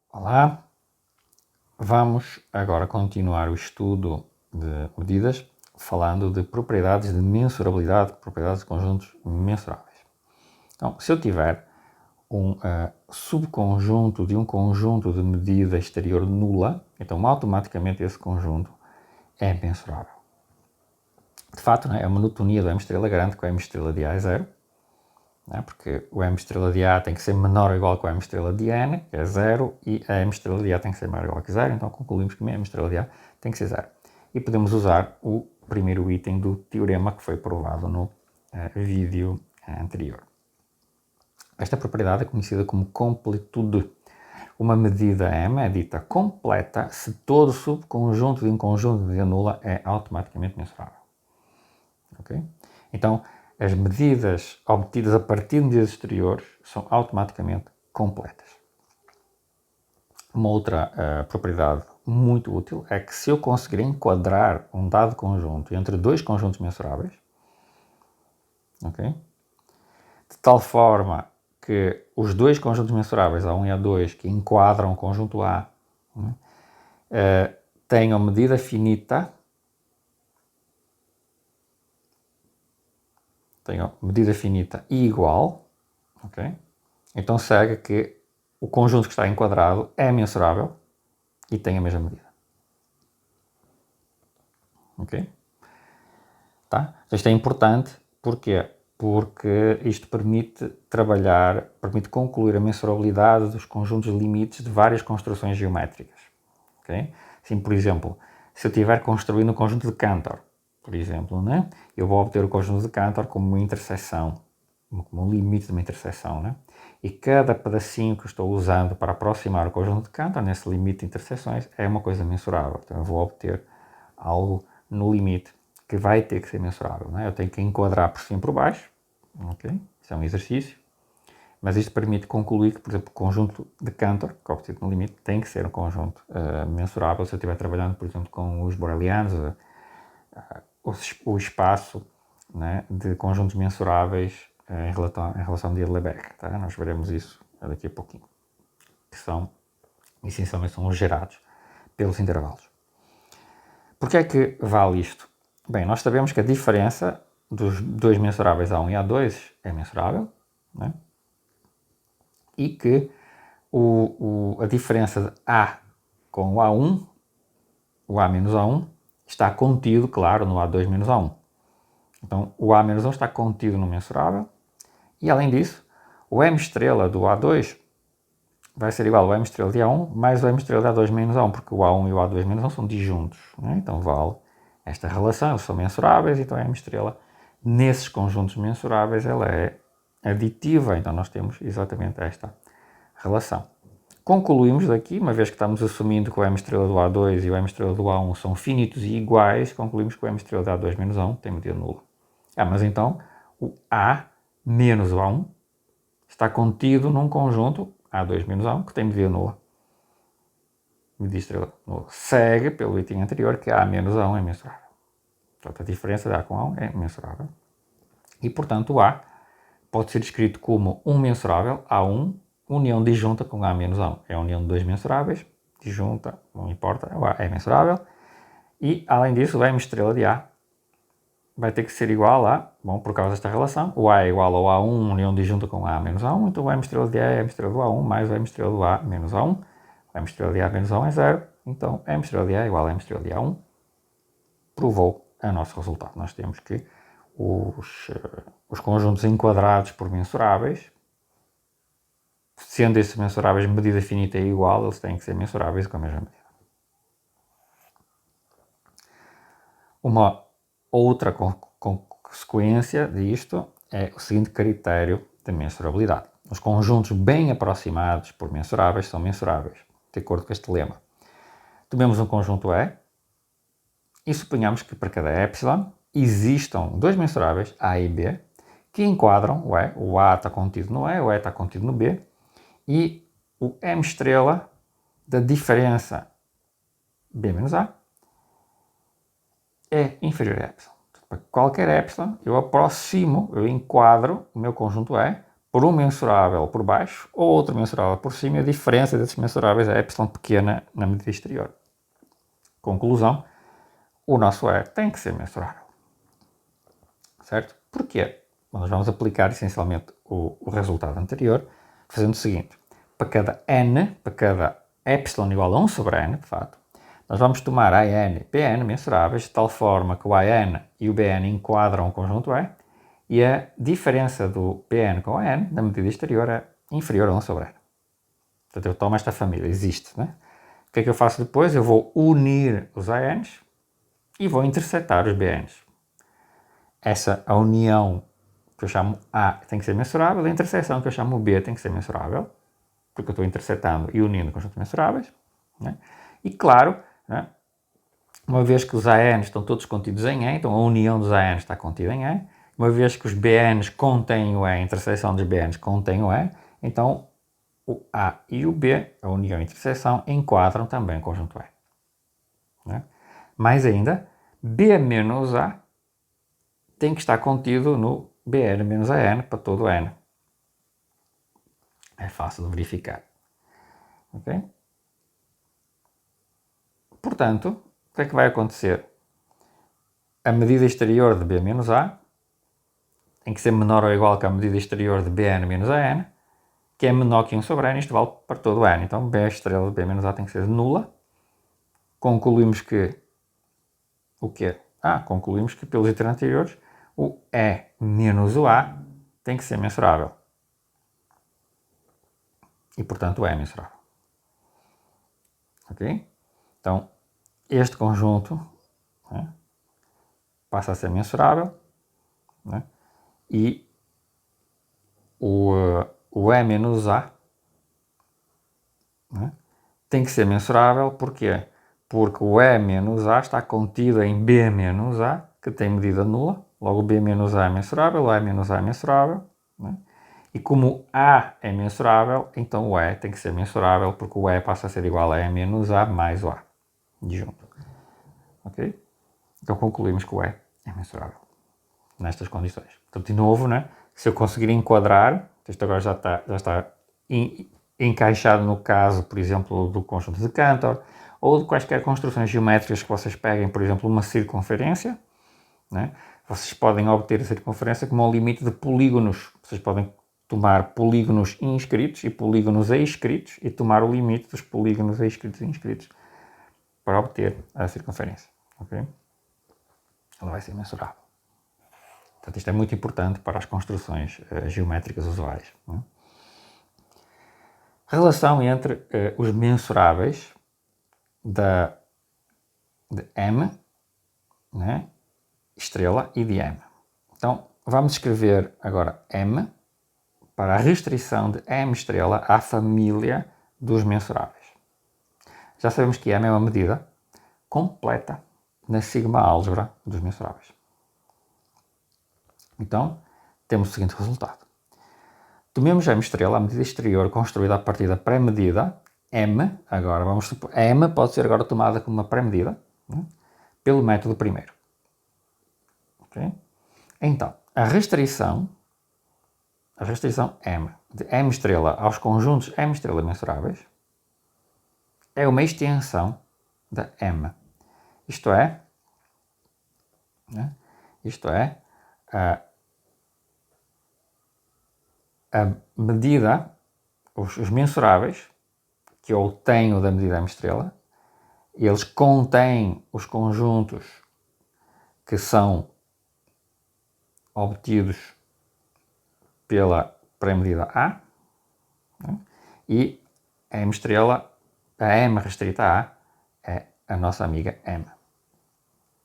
Olá, vamos agora continuar o estudo de medidas falando de propriedades de mensurabilidade, propriedades de conjuntos mensuráveis. Então, se eu tiver um subconjunto de um conjunto de medida exterior nula, então automaticamente esse conjunto é mensurável. De fato, é a monotonia do M estrela garante que o M estrela de A é zero, porque o M estrela de A tem que ser menor ou igual que o M estrela de N, que é zero, e a M estrela de A tem que ser maior ou igual que zero, então concluímos que a M estrela de A tem que ser zero. E podemos usar o primeiro item do teorema que foi provado no vídeo anterior. Esta propriedade é conhecida como completude. Uma medida M é dita completa se todo subconjunto de um conjunto de medida nula é automaticamente mensurável. Okay? Então, as medidas obtidas a partir de medidas exteriores são automaticamente completas. Uma outra propriedade muito útil é que se eu conseguir enquadrar um dado conjunto entre dois conjuntos mensuráveis, okay, de tal forma que os dois conjuntos mensuráveis, A1 e A2, que enquadram o conjunto A, tenham medida finita, e igual, okay? Então segue que o conjunto que está enquadrado é mensurável e tem a mesma medida. Ok? Tá? Isto é importante, porquê? Porque isto permite concluir a mensurabilidade dos conjuntos limites de várias construções geométricas. Okay? Assim, por exemplo, se eu estiver construindo um conjunto de Cantor, por exemplo, né? Eu vou obter o conjunto de Cantor como uma interseção, como um limite de uma interseção, né? E cada pedacinho que eu estou usando para aproximar o conjunto de Cantor, nesse limite de interseções, é uma coisa mensurável. Então eu vou obter algo no limite que vai ter que ser mensurável. Né? Eu tenho que enquadrar por cima e por baixo, okay? Isso é um exercício, mas isto permite concluir que, por exemplo, o conjunto de Cantor, que é obtido no limite, tem que ser um conjunto mensurável se eu estiver trabalhando, por exemplo, com os borelianos, o espaço, né, de conjuntos mensuráveis em relação a medida de Lebesgue. Tá? Nós veremos isso daqui a pouquinho, que essencialmente são os gerados pelos intervalos. Porquê é que vale isto? Bem, nós sabemos que a diferença dos dois mensuráveis A1 e A2 é mensurável, né? E que a diferença de A com o A1, o A menos A1, está contido, claro, no A2 menos A1. Então, o A menos 1 está contido no mensurável e, além disso, o M estrela do A2 vai ser igual ao M estrela de A1 mais o M estrela de A2 menos A1, porque o A1 e o A2 menos 1 são disjuntos, né? Então vale esta relação, eles são mensuráveis, então a M estrela, nesses conjuntos mensuráveis, ela é aditiva, então nós temos exatamente esta relação. Concluímos daqui, uma vez que estamos assumindo que o M estrela do A2 e o M estrela do A1 são finitos e iguais, concluímos que o M estrela de A2 menos A1 tem medida nula. Mas então o A menos o A1 está contido num conjunto A2 menos A1 que tem medida nula. Medida estrela nula. Segue pelo item anterior que A menos A1 é mensurável. Portanto, a diferença de A com A1 é mensurável. E, portanto, o A pode ser escrito como um mensurável, A1, união disjunta com A menos A1. É a união de dois mensuráveis, disjunta, não importa, o A é mensurável. E, além disso, o M estrela de A vai ter que ser igual a, por causa desta relação, o A é igual ao A1, união disjunta com A menos A1, então o M estrela de A é M estrela do A1 mais o M estrela do A menos A1. O M estrela de A menos A1 é zero, então M estrela de A é igual a M estrela de A1. Provou o nosso resultado. Nós temos que os conjuntos enquadrados por mensuráveis, sendo esses mensuráveis medida finita é igual, eles têm que ser mensuráveis com a mesma medida. Uma outra consequência disto é o seguinte critério de mensurabilidade. Os conjuntos bem aproximados por mensuráveis são mensuráveis, de acordo com este lema. Tomemos um conjunto E e suponhamos que para cada epsilon existam dois mensuráveis, A e B, que enquadram o E. O A está contido no E, o E está contido no B, e o M estrela da diferença B menos A é inferior a epsilon. Para qualquer epsilon, eu enquadro o meu conjunto E por um mensurável por baixo ou outro mensurável por cima, e a diferença desses mensuráveis é epsilon pequena na medida exterior. Conclusão, o nosso E tem que ser mensurável. Certo? Porquê? Nós vamos aplicar essencialmente o resultado anterior, fazendo o seguinte: para cada n, para cada epsilon igual a 1 sobre n, de fato, nós vamos tomar a n e bn mensuráveis de tal forma que o an e o bn enquadram o conjunto E e a diferença do bn com o n na medida exterior é inferior a 1 sobre n. Portanto, eu tomo esta família, existe, né? O que é que eu faço depois? Eu vou unir os ANs e vou intersetar os BNs. A união que eu chamo A tem que ser mensurável, a interseção que eu chamo B tem que ser mensurável, porque eu estou intersetando e unindo conjuntos mensuráveis. Né? E claro, né, uma vez que os ANs estão todos contidos em E, então a união dos ANs está contida em E, uma vez que os BNs contêm o E, a interseção dos BNs contém o E, então o A e o B, a união e a interseção, enquadram também o conjunto E. Né? Mais ainda, B menos A tem que estar contido no Bn menos An para todo N. É fácil de verificar. Okay? Portanto, o que é que vai acontecer? A medida exterior de B menos A tem que ser menor ou igual que a medida exterior de Bn menos An, que é menor que 1 sobre N, isto vale para todo N. Então, B estrela de B menos A tem que ser nula. Concluímos que... O quê? Concluímos que, pelos itens anteriores, o E menos o A tem que ser mensurável. E, portanto, o E é mensurável. Ok? Então, este conjunto, né, passa a ser mensurável, né, e o E menos A, né, tem que ser mensurável. Porquê? Porque o E menos A está contido em B menos A, que tem medida nula. Logo, B menos A é mensurável, o E menos A é mensurável. Né? E como A é mensurável, então o E tem que ser mensurável, porque o E passa a ser igual a E menos A mais o A, junto. Ok? Então concluímos que o E é mensurável nestas condições. Portanto, de novo, né, se eu conseguir enquadrar, isto agora já está encaixado no caso, por exemplo, do conjunto de Cantor, ou de quaisquer construções geométricas que vocês peguem, por exemplo, uma circunferência, né, vocês podem obter a circunferência como um limite de polígonos. Vocês podem tomar polígonos inscritos e polígonos inscritos e tomar o limite dos polígonos inscritos e inscritos para obter a circunferência. Okay? Ela vai ser mensurável. Portanto, isto é muito importante para as construções geométricas usuais. Né? Relação entre os mensuráveis de M, né, estrela, e de M. Então, vamos escrever agora M para a restrição de M estrela à família dos mensuráveis. Já sabemos que M é uma medida completa na sigma-álgebra dos mensuráveis. Então, temos o seguinte resultado. Tomemos M estrela, a medida exterior construída a partir da pré-medida, M, agora vamos supor, M pode ser agora tomada como uma pré-medida, né, pelo método primeiro. Okay? Então, a restrição M, de M estrela aos conjuntos M estrela mensuráveis, é uma extensão da M. Isto é, né, a medida, os mensuráveis que eu tenho da medida M estrela, eles contêm os conjuntos que são obtidos pela pré-medida A, né? E a M estrela, a M restrita a é a nossa amiga M.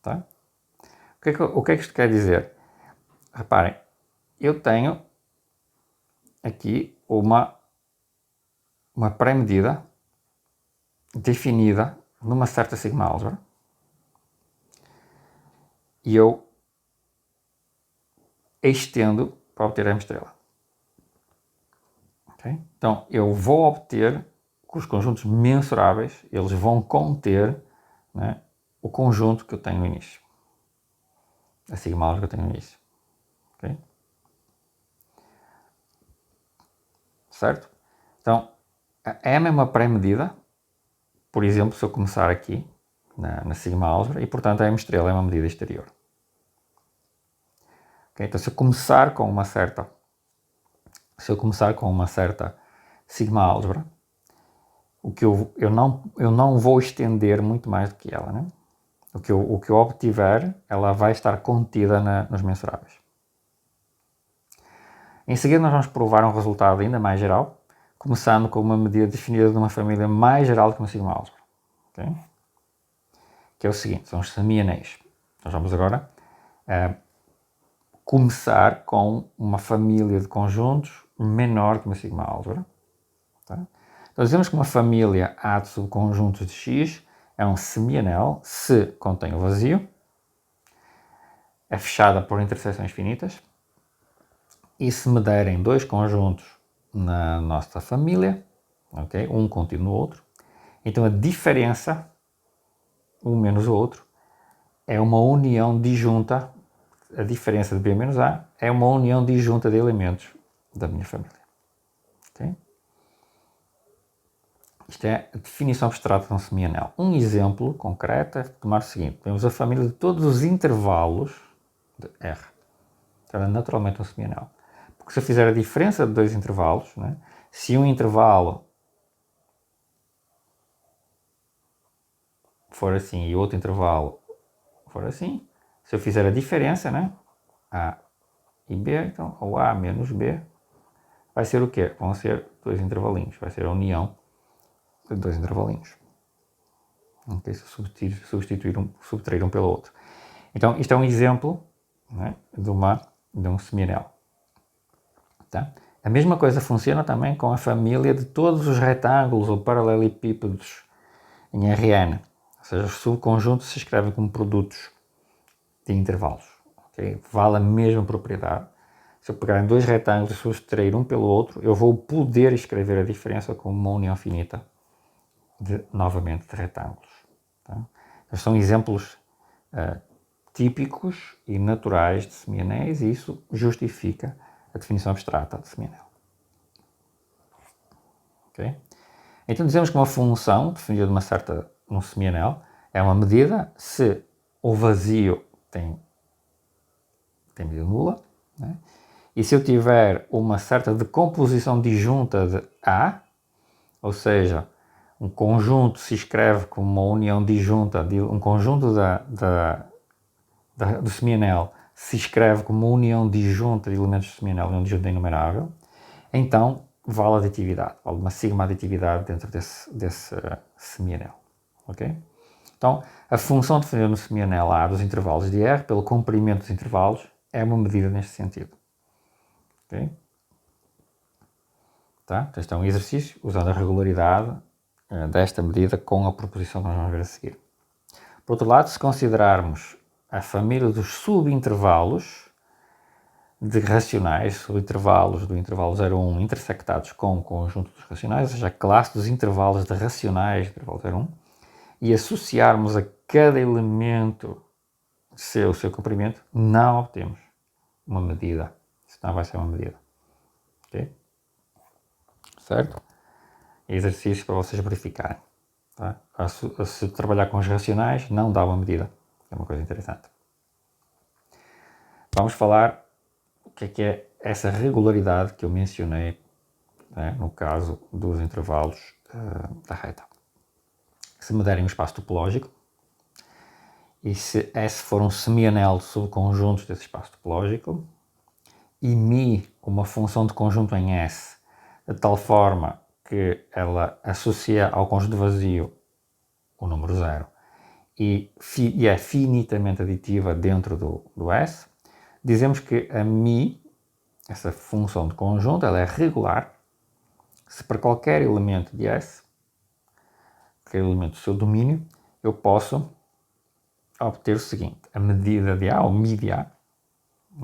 Tá? O que é que isto quer dizer? Reparem, eu tenho aqui uma pré-medida definida numa certa sigma-álgebra e eu estendo para obter M estrela. Okay? Então, eu vou obter que os conjuntos mensuráveis, eles vão conter, né, o conjunto que eu tenho no início. A sigma-álgebra que eu tenho no início. Okay? certo? Então, a M é uma pré-medida, por exemplo, se eu começar aqui, na sigma álgebra, e portanto a M estrela é uma medida exterior. Okay? Então, se eu começar com uma certa sigma álgebra, eu não vou estender muito mais do que ela, né? O que eu obtiver, ela vai estar contida nos mensuráveis. Em seguida, nós vamos provar um resultado ainda mais geral, começando com uma medida definida de uma família mais geral do que uma sigma álgebra. Okay? Que é o seguinte, são os semi-anéis. Nós vamos agora começar com uma família de conjuntos menor que uma sigma álgebra. Tá? Então dizemos que uma família A de subconjuntos de X é um semi-anel se contém o vazio, é fechada por interseções finitas e se me derem dois conjuntos na nossa família, okay, um contínuo no outro, então a diferença, um menos o outro, é uma união disjunta, a diferença de B menos A é uma união disjunta de elementos da minha família. Okay? Isto é a definição abstrata de um semi-anel. Um exemplo concreto é tomar o seguinte. Temos a família de todos os intervalos de R. Então é naturalmente um semi-anel. Porque se eu fizer a diferença de dois intervalos, né, se um intervalo for assim e o outro intervalo for assim, se eu fizer a diferença, né, A e B, então o A menos B vai ser o quê? Vão ser dois intervalinhos. Vai ser a união de dois intervalinhos. Okay? Se subtrair um pelo outro. Então, isto é um exemplo, né, de um semi-anel. Tá? A mesma coisa funciona também com a família de todos os retângulos ou paralelepípedos em Rn. Ou seja, os subconjuntos se escrevem como produtos de intervalos. Okay? Vale a mesma propriedade. Se eu pegar em dois retângulos e subtrair um pelo outro, eu vou poder escrever a diferença como uma união finita novamente de retângulos. Tá? Então, são exemplos típicos e naturais de semi-anéis e isso justifica a definição abstrata de semi-anel. Okay? Então dizemos que uma função definida de um semi-anel é uma medida se o vazio tem medida nula, né? E se eu tiver uma certa decomposição disjunta de A, ou seja, um conjunto se escreve como uma união disjunta, um conjunto do semi-anel se escreve como uma união disjunta de elementos do semi-anel, união disjunta inumerável, então vale aditividade, vale uma sigma aditividade dentro desse semi-anel. Okay? Então, a função definida no semi-anel A dos intervalos de R pelo comprimento dos intervalos é uma medida neste sentido. Okay? Tá? Então, este é um exercício usando a regularidade desta medida com a proposição que nós vamos ver a seguir. Por outro lado, se considerarmos a família dos subintervalos de racionais, subintervalos do intervalo 0 a 1 intersectados com o conjunto dos racionais, ou seja, a classe dos intervalos de racionais do intervalo 0 a 1, e associarmos a cada elemento o seu comprimento, não obtemos uma medida. Isso não vai ser uma medida. Ok? Certo? Exercício para vocês verificarem. Tá? Se trabalhar com os racionais, não dá uma medida. É uma coisa interessante. Vamos falar o que é essa regularidade que eu mencionei, né, no caso dos intervalos da reta. Se me derem um espaço topológico, e se S for um semi-anel de subconjuntos desse espaço topológico, e μ uma função de conjunto em S, de tal forma que ela associa ao conjunto vazio o número 0 e é finitamente aditiva dentro do S, dizemos que a μ, essa função de conjunto, ela é regular se para qualquer elemento de S, qualquer elemento do seu domínio, eu posso obter o seguinte: a medida de A, ou μ de A,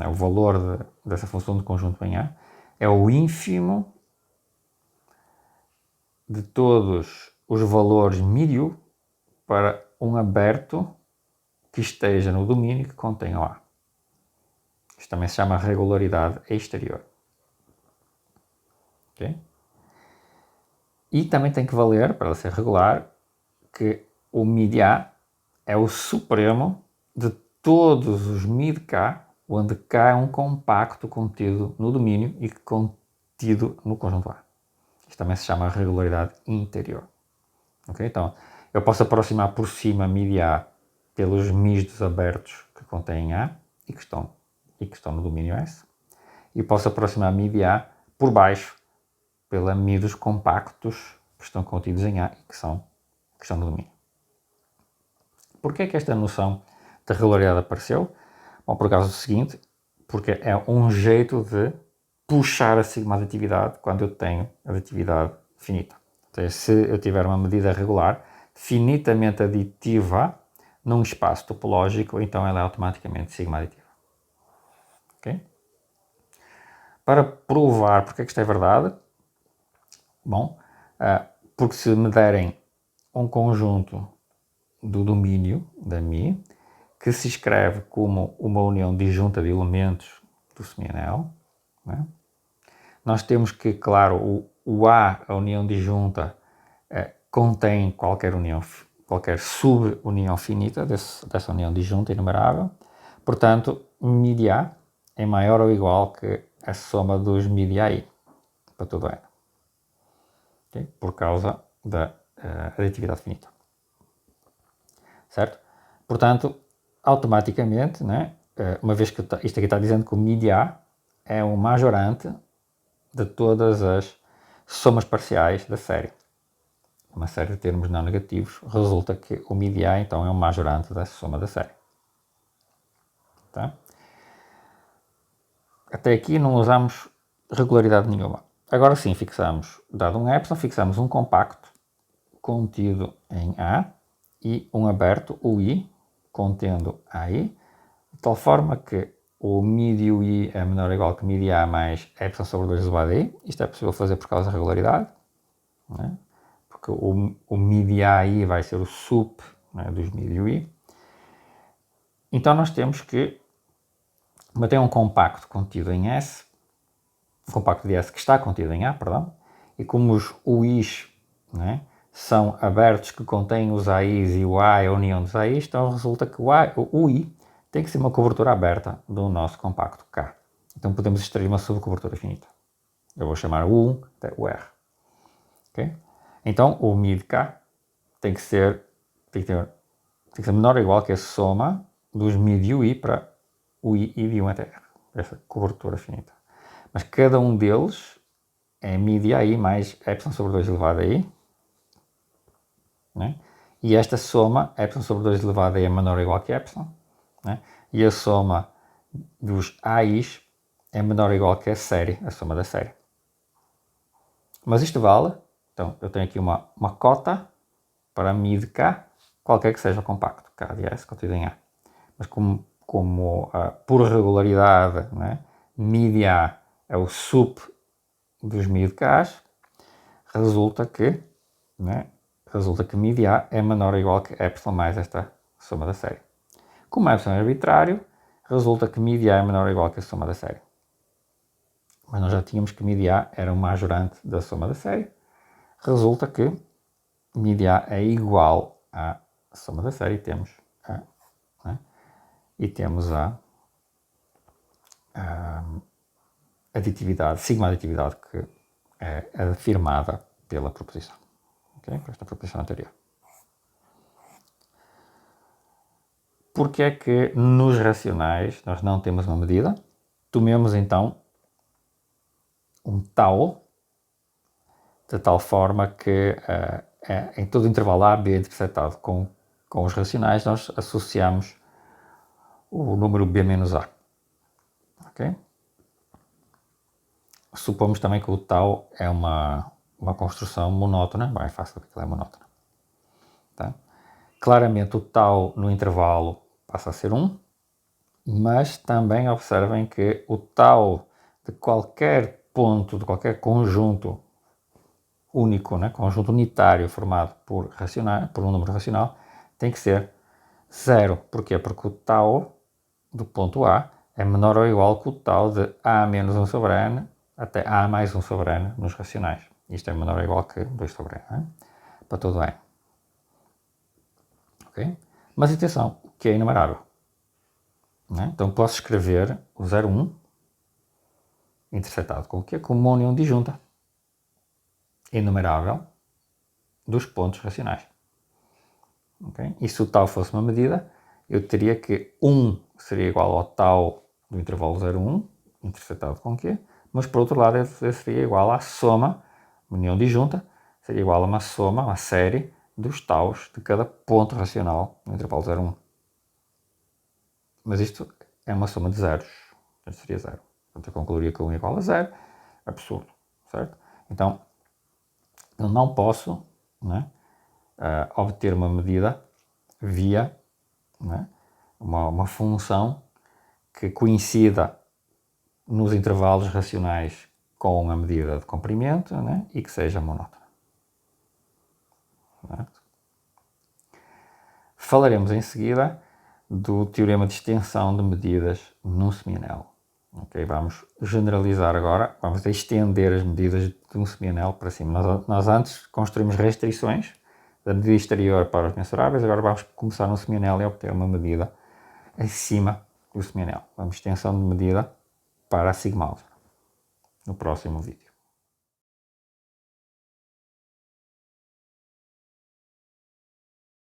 o valor dessa função de conjunto em A, é o ínfimo de todos os valores μ para um aberto que esteja no domínio que contenha o A. Isto também se chama regularidade exterior. Okay? E também tem que valer, para ela ser regular, que o MIDI-A é o supremo de todos os MIDI-K, onde K é um compacto contido no domínio e contido no conjunto A. Isto também se chama regularidade interior. Okay? Então, eu posso aproximar por cima MIDI-A pelos mistos abertos que contêm A e que estão no domínio S. E posso aproximar MIDI-A por baixo pela midos compactos que estão contidos em A e que estão no domínio. Porquê é que esta noção de regularidade apareceu? Bom, por causa do seguinte, porque é um jeito de puxar a sigma aditividade quando eu tenho aditividade finita. Então, se eu tiver uma medida regular, finitamente aditiva num espaço topológico, então ela é automaticamente sigma aditiva. Okay? Para provar porque é que isto é verdade, bom, porque se me derem um conjunto do domínio da Mi, que se escreve como uma união disjunta de elementos do semianel, né? Nós temos que, claro, o A, a união disjunta, contém qualquer sub-união finita dessa união disjunta enumerável. Portanto, MIDI-A é maior ou igual que a soma dos MIDI-AI para todo N. Okay? Por causa da aditividade finita. Certo? Portanto, automaticamente, né, uma vez que isto aqui está dizendo que o MIDI-A é um majorante de todas as somas parciais da série. Uma série de termos não negativos, resulta que o MIDI-A então é um majorante da soma da série. Tá? Até aqui não usamos regularidade nenhuma. Agora sim, fixamos, dado um epsilon, fixamos um compacto contido em A e um aberto, o I, contendo AI, de tal forma que o MIDI I é menor ou igual que MIDI A mais epsilon sobre 2 elevado a I. Isto é possível fazer por causa da regularidade, né? Porque o MIDI AI vai ser o sup, né, dos MIDI I. Então nós temos que manter um compacto contido em S, um compacto de S que está contido em A, perdão, e como os UIs, né, são abertos que contêm os AIs e o A é a união dos AIs, então resulta que o UI tem que ser uma cobertura aberta do nosso compacto K. Então podemos extrair uma subcobertura finita. Eu vou chamar o U até o R. Okay? Então o MID K tem que ser menor ou igual que a soma dos MID UI para UI e de 1 até R. Essa cobertura finita. Mas cada um deles é MID AI mais epsilon sobre 2 elevado a I. Né? E esta soma, epsilon sobre 2 elevado a I é menor ou igual que epsilon. Né? E a soma dos AIs é menor ou igual que a série, a soma da série. Mas isto vale, então eu tenho aqui uma cota para MID K, qualquer que seja o compacto, K de S contido em A. Mas como por regularidade, né, MID A é o sup dos MID Ks, resulta que MID A é menor ou igual que epsilon mais esta soma da série. Como epsilon é arbitrário, resulta que MID A é menor ou igual que a soma da série. Mas nós já tínhamos que MID A era um majorante da soma da série. Resulta que MID A é igual à soma da série e temos a, né? E temos a aditividade, sigma aditividade, que é afirmada pela proposição. Okay? Por esta proposição anterior. Porque é que nos racionais nós não temos uma medida? Tomemos então um tau, de tal forma que em todo o intervalo A, B interceptado com os racionais, nós associamos o número B menos A. Okay? Supomos também que o tau é uma construção monótona, é fácil que ela é monótona. Tá? Claramente o tau no intervalo passa a ser 1, mas também observem que o tau de qualquer ponto, de qualquer conjunto único, né, conjunto unitário formado por um número racional, tem que ser 0. Porquê? Porque o tau do ponto A é menor ou igual que o tau de A menos 1 sobre N até A mais 1 sobre N nos racionais. Isto é menor ou igual que 2 sobre n, não é? Para todo n. Ok? Mas atenção, o que é enumerável? Não é? Então posso escrever o 0, 1 intersetado com o quê? Com uma união disjunta enumerável dos pontos racionais. Okay? E se o tal fosse uma medida, eu teria que 1 seria igual ao tal do intervalo 0, 1, intersetado com quê? Mas por outro lado, ele seria igual à soma, união disjunta, seria igual a uma soma, uma série dos taus de cada ponto racional no intervalo 0, 1. Mas isto é uma soma de zeros, portanto seria 0. Portanto, eu concluiria que 1 é igual a 0, absurdo, certo? Então, eu não posso, né, obter uma medida via, né, uma função que coincida nos intervalos racionais com a medida de comprimento, né, e que seja monótona. Certo? Falaremos em seguida do teorema de extensão de medidas num semianel. Okay, vamos generalizar agora, vamos estender as medidas de um semianel para cima. Nós antes construímos restrições da medida exterior para os mensuráveis, agora vamos começar no semianel e obter uma medida acima do semianel. Vamos extensão de medida para a sigma alfa no próximo vídeo.